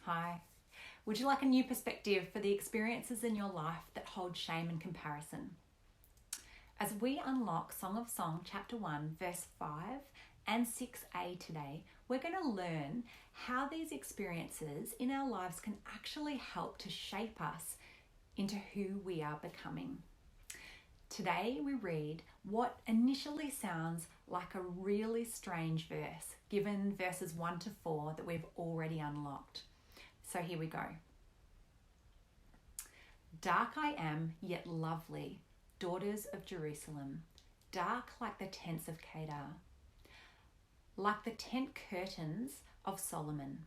Hi. Would you like a new perspective for the experiences in your life that hold shame and comparison? As we unlock Song of Song, chapter 1, verse 5 and 6a today, we're going to learn how these experiences in our lives can actually help to shape us into who we are becoming. Today we read what initially sounds like a really strange verse, given verses 1 to 4 that we've already unlocked. So here we go. Dark I am, yet lovely, daughters of Jerusalem, dark like the tents of Kedar, like the tent curtains of Solomon.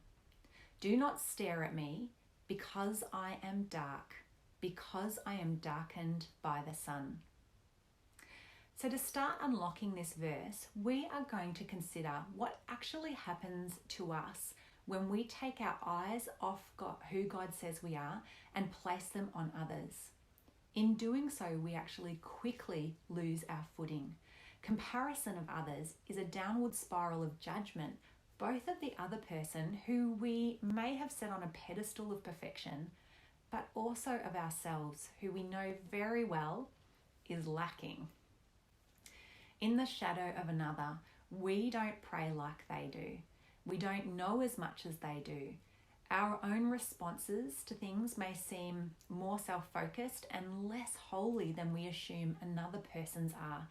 Do not stare at me, because I am dark, because I am darkened by the sun. So to start unlocking this verse, we are going to consider what actually happens to us when we take our eyes off God, who God says we are, and place them on others. In doing so, we actually quickly lose our footing. Comparison of others is a downward spiral of judgment, both of the other person who we may have set on a pedestal of perfection, but also of ourselves, who we know very well is lacking. In the shadow of another, we don't pray like they do. We don't know as much as they do. Our own responses to things may seem more self-focused and less holy than we assume another person's are.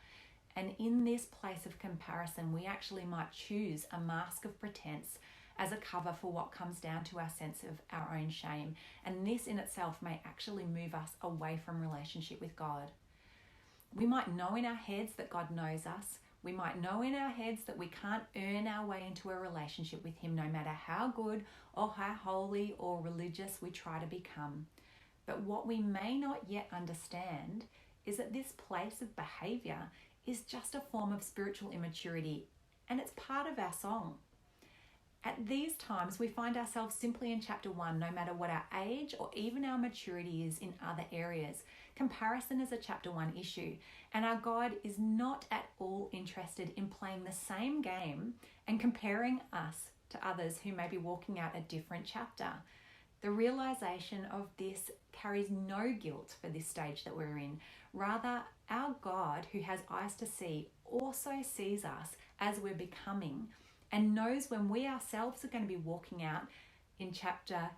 And in this place of comparison, we actually might choose a mask of pretense as a cover for what comes down to our sense of our own shame. And this in itself may actually move us away from relationship with God. We might know in our heads that God knows us. We might know in our heads that we can't earn our way into a relationship with Him, no matter how good or how holy or religious we try to become. But what we may not yet understand is that this place of behavior is just a form of spiritual immaturity, and it's part of our song. At these times, we find ourselves simply in chapter 1, no matter what our age or even our maturity is in other areas. Comparison is a chapter 1 issue, and our God is not at all interested in playing the same game and comparing us to others who may be walking out a different chapter. The realization of this carries no guilt for this stage that we're in. Rather, our God, who has eyes to see, also sees us as we're becoming and knows when we ourselves are going to be walking out in chapter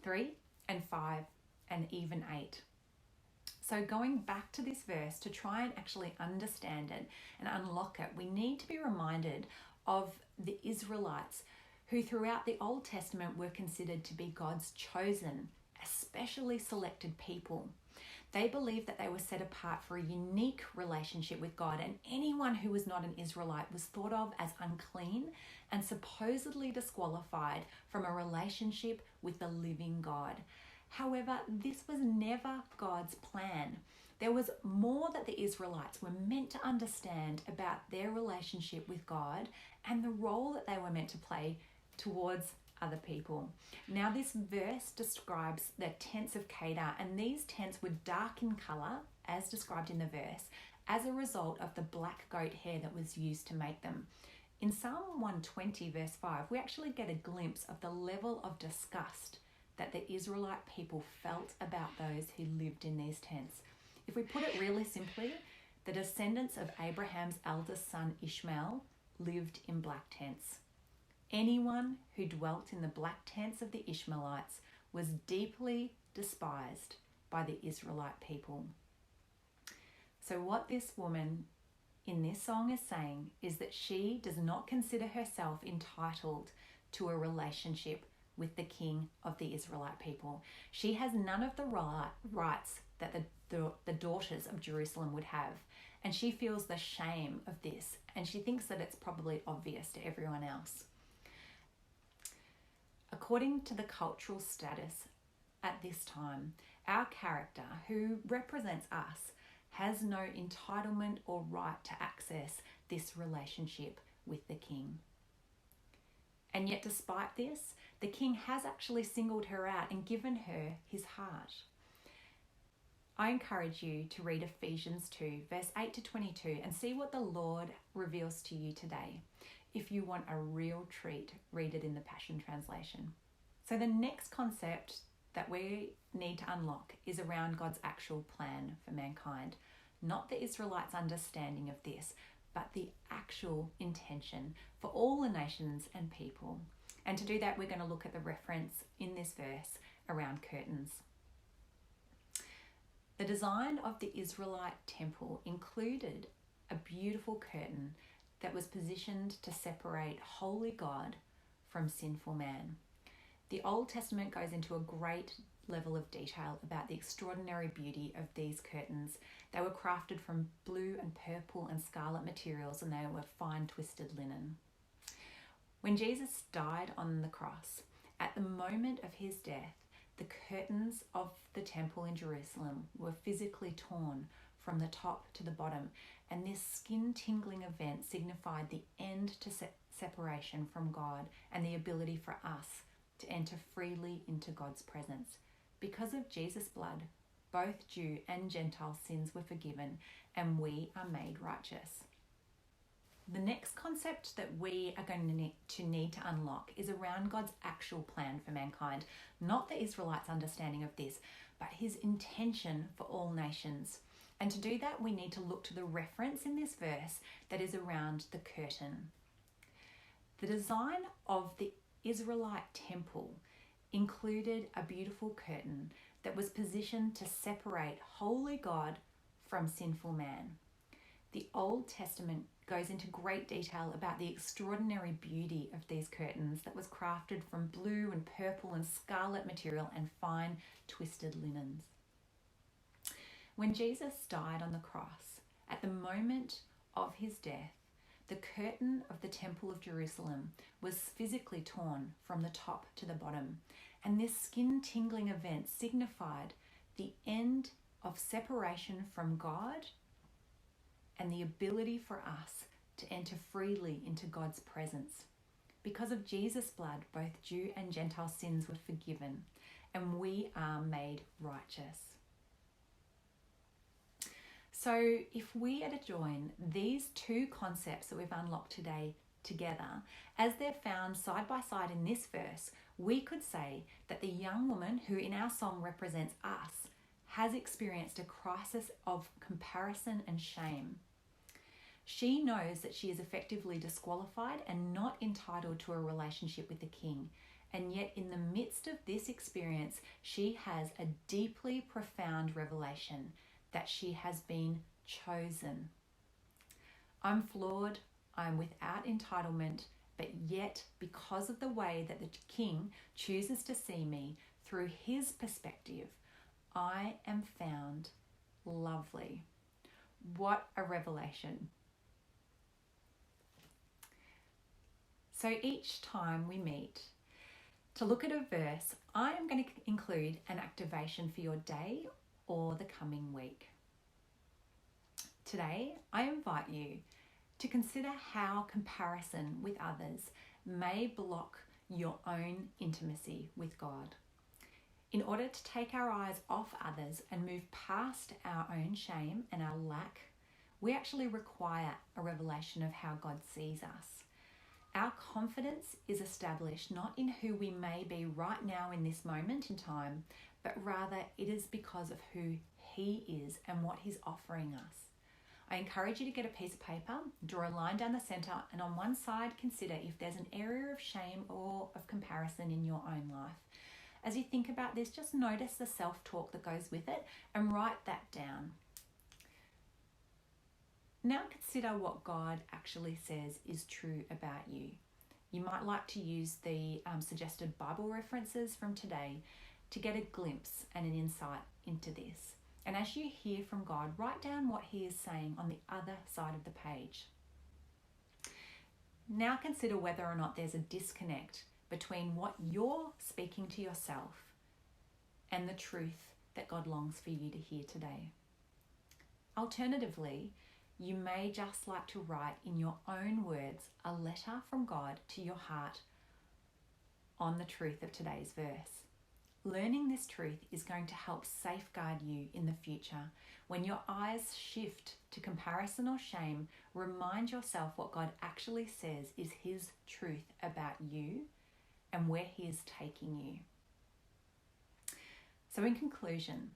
3 and 5 and even 8. So going back to this verse to try and actually understand it and unlock it, we need to be reminded of the Israelites who throughout the Old Testament were considered to be God's chosen, especially selected people. They believed that they were set apart for a unique relationship with God, and anyone who was not an Israelite was thought of as unclean and supposedly disqualified from a relationship with the living God. However, this was never God's plan. There was more that the Israelites were meant to understand about their relationship with God and the role that they were meant to play towards other people. Now this verse describes the tents of Kedar, and these tents were dark in colour, as described in the verse, as a result of the black goat hair that was used to make them. In Psalm 120 verse 5, we actually get a glimpse of the level of disgust that the Israelite people felt about those who lived in these tents. If we put it really simply, the descendants of Abraham's eldest son Ishmael lived in black tents. Anyone who dwelt in the black tents of the Ishmaelites was deeply despised by the Israelite people. So what this woman in this song is saying is that she does not consider herself entitled to a relationship with the king of the Israelite people. She has none of the rights that the daughters of Jerusalem would have, and she feels the shame of this, and she thinks that it's probably obvious to everyone else. According to the cultural status at this time, our character, who represents us, has no entitlement or right to access this relationship with the king. And yet despite this, the king has actually singled her out and given her his heart. I encourage you to read Ephesians 2, verse 8 to 22 and see what the Lord reveals to you today. If you want a real treat, read it in the Passion Translation. So the next concept that we need to unlock is around God's actual plan for mankind. Not the Israelites' understanding of this, but the actual intention for all the nations and people. And to do that, we're going to look at the reference in this verse around curtains. The design of the Israelite temple included a beautiful curtain that was positioned to separate holy God from sinful man. The Old Testament goes into a great level of detail about the extraordinary beauty of these curtains. They were crafted from blue and purple and scarlet materials, and they were fine twisted linen. When Jesus died on the cross, at the moment of his death, the curtains of the temple in Jerusalem were physically torn from the top to the bottom, and this skin-tingling event signified the end to separation from God and the ability for us to enter freely into God's presence. Because of Jesus' blood, both Jew and Gentile sins were forgiven, and we are made righteous. The next concept that we are going to need to unlock is around God's actual plan for mankind, not the Israelites' understanding of this, but his intention for all nations. And to do that, we need to look to the reference in this verse that is around the curtain. The design of the Israelite temple included a beautiful curtain that was positioned to separate holy God from sinful man. The Old Testament goes into great detail about the extraordinary beauty of these curtains that was crafted from blue and purple and scarlet material and fine twisted linens. When Jesus died on the cross, at the moment of his death, the curtain of the Temple of Jerusalem was physically torn from the top to the bottom, and this skin-tingling event signified the end of separation from God and the ability for us to enter freely into God's presence. Because of Jesus' blood, both Jew and Gentile sins were forgiven, and we are made righteous. So if we are to join these two concepts that we've unlocked today together, as they're found side by side in this verse, we could say that the young woman who in our song represents us has experienced a crisis of comparison and shame. She knows that she is effectively disqualified and not entitled to a relationship with the King. And yet in the midst of this experience, she has a deeply profound revelation that she has been chosen. I'm flawed, I'm without entitlement, but yet because of the way that the King chooses to see me through his perspective, I am found lovely. What a revelation. So each time we meet to look at a verse, I am going to include an activation for your day or the coming week. Today, I invite you to consider how comparison with others may block your own intimacy with God. In order to take our eyes off others and move past our own shame and our lack, we actually require a revelation of how God sees us. Our confidence is established not in who we may be right now in this moment in time, but rather it is because of who he is and what he's offering us. I encourage you to get a piece of paper, draw a line down the centre, and on one side consider if there's an area of shame or of comparison in your own life. As you think about this, just notice the self-talk that goes with it and write that down. Now consider what God actually says is true about you. You might like to use the suggested Bible references from today to get a glimpse and an insight into this. And as you hear from God, write down what he is saying on the other side of the page. Now consider whether or not there's a disconnect between what you're speaking to yourself and the truth that God longs for you to hear today. Alternatively, you may just like to write in your own words a letter from God to your heart on the truth of today's verse. Learning this truth is going to help safeguard you in the future. When your eyes shift to comparison or shame, remind yourself what God actually says is his truth about you and where He is taking you. So in conclusion,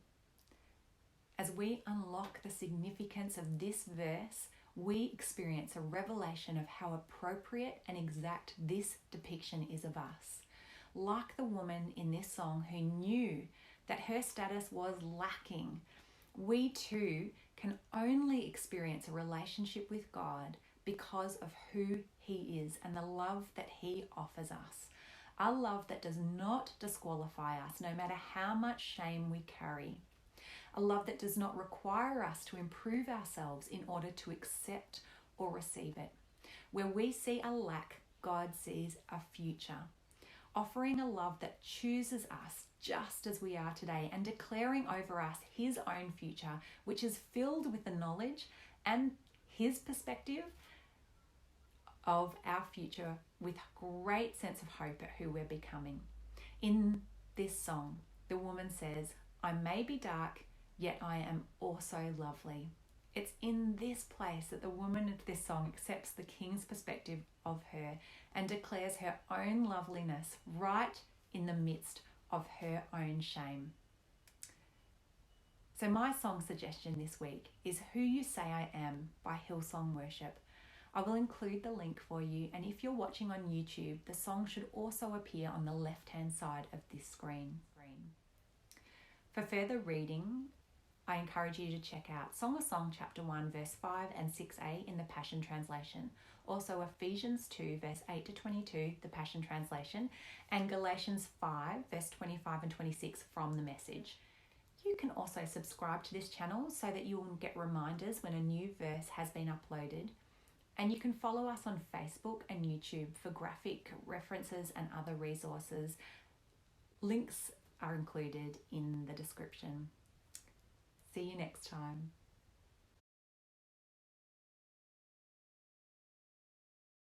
as we unlock the significance of this verse, we experience a revelation of how appropriate and exact this depiction is of us. Like the woman in this song who knew that her status was lacking, we too can only experience a relationship with God because of who He is and the love that He offers us. A love that does not disqualify us, no matter how much shame we carry. A love that does not require us to improve ourselves in order to accept or receive it. Where we see a lack, God sees a future. Offering a love that chooses us just as we are today and declaring over us His own future, which is filled with the knowledge and His perspective of our future with great sense of hope at who we're becoming. In this song, the woman says, "I may be dark, yet I am also lovely." It's in this place that the woman of this song accepts the King's perspective of her and declares her own loveliness right in the midst of her own shame. So my song suggestion this week is Who You Say I Am by Hillsong Worship. I will include the link for you, and if you're watching on YouTube, the song should also appear on the left-hand side of this screen. For further reading, I encourage you to check out Song of Song chapter 1 verse 5 and 6a in the Passion Translation, also Ephesians 2 verse 8 to 22, the Passion Translation, and Galatians 5 verse 25 and 26 from the Message. You can also subscribe to this channel so that you will get reminders when a new verse has been uploaded. And you can follow us on Facebook and YouTube for graphic references and other resources. Links are included in the description. See you next time.